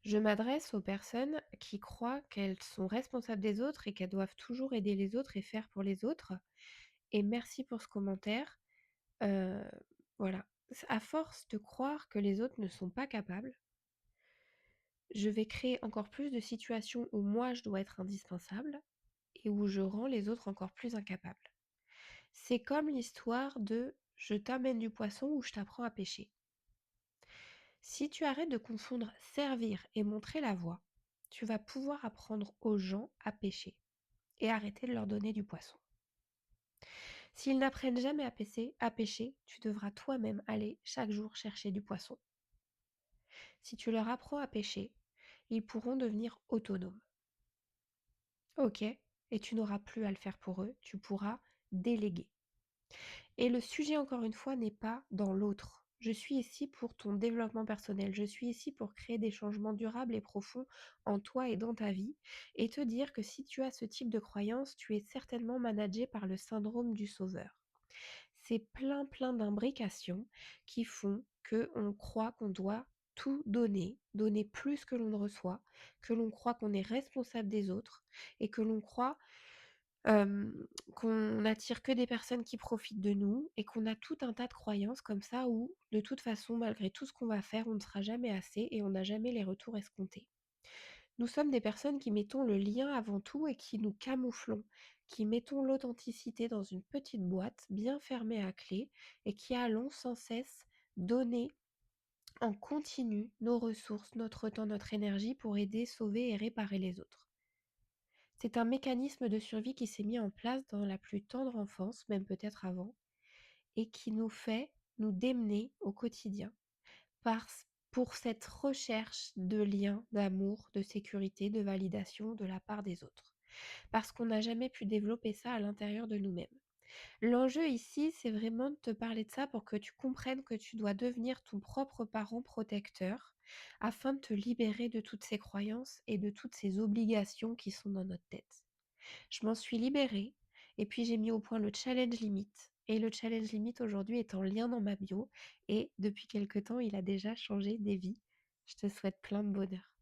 Je m'adresse aux personnes qui croient qu'elles sont responsables des autres et qu'elles doivent toujours aider les autres et faire pour les autres. Et merci pour ce commentaire. Heu, voilà. À force de croire que les autres ne sont pas capables, je vais créer encore plus de situations où moi je dois être indispensable et où je rends les autres encore plus incapables. C'est comme l'histoire de «je t'amène du poisson» ou «je t'apprends à pêcher». Si tu arrêtes de confondre servir et montrer la voie, tu vas pouvoir apprendre aux gens à pêcher et arrêter de leur donner du poisson. S'ils n'apprennent jamais à pêcher, tu devras toi-même aller chaque jour chercher du poisson. Si tu leur apprends à pêcher, ils pourront devenir autonomes. OK? Et tu n'auras plus à le faire pour eux, tu pourras déléguer. Et le sujet, encore une fois, n'est pas dans l'autre. Je suis ici pour ton développement personnel. Je suis ici pour créer des changements durables et profonds en toi et dans ta vie et te dire que si tu as ce type de croyance, tu es certainement managé par le syndrome du sauveur. C'est plein, plein d'imbrications qui font qu'on croit qu'on doit tout donner, donner plus que l'on ne reçoit, que l'on croit qu'on est responsable des autres et que l'on croit qu'on n'attire que des personnes qui profitent de nous et qu'on a tout un tas de croyances comme ça où, de toute façon, malgré tout ce qu'on va faire, on ne sera jamais assez et on n'a jamais les retours escomptés. Nous sommes des personnes qui mettons le lien avant tout et qui nous camouflons, qui mettons l'authenticité dans une petite boîte bien fermée à clé et qui allons sans cesse donner en continu nos ressources, notre temps, notre énergie pour aider, sauver et réparer les autres. C'est un mécanisme de survie qui s'est mis en place dans la plus tendre enfance, même peut-être avant, et qui nous fait nous démener au quotidien pour cette recherche de liens, d'amour, de sécurité, de validation de la part des autres. Parce qu'on n'a jamais pu développer ça à l'intérieur de nous-mêmes. L'enjeu ici, c'est vraiment de te parler de ça pour que tu comprennes que tu dois devenir ton propre parent protecteur afin de te libérer de toutes ces croyances et de toutes ces obligations qui sont dans notre tête. Je m'en suis libérée et puis j'ai mis au point le challenge limite et le challenge limite aujourd'hui est en lien dans ma bio et depuis quelque temps, il a déjà changé des vies. Je te souhaite plein de bonheur.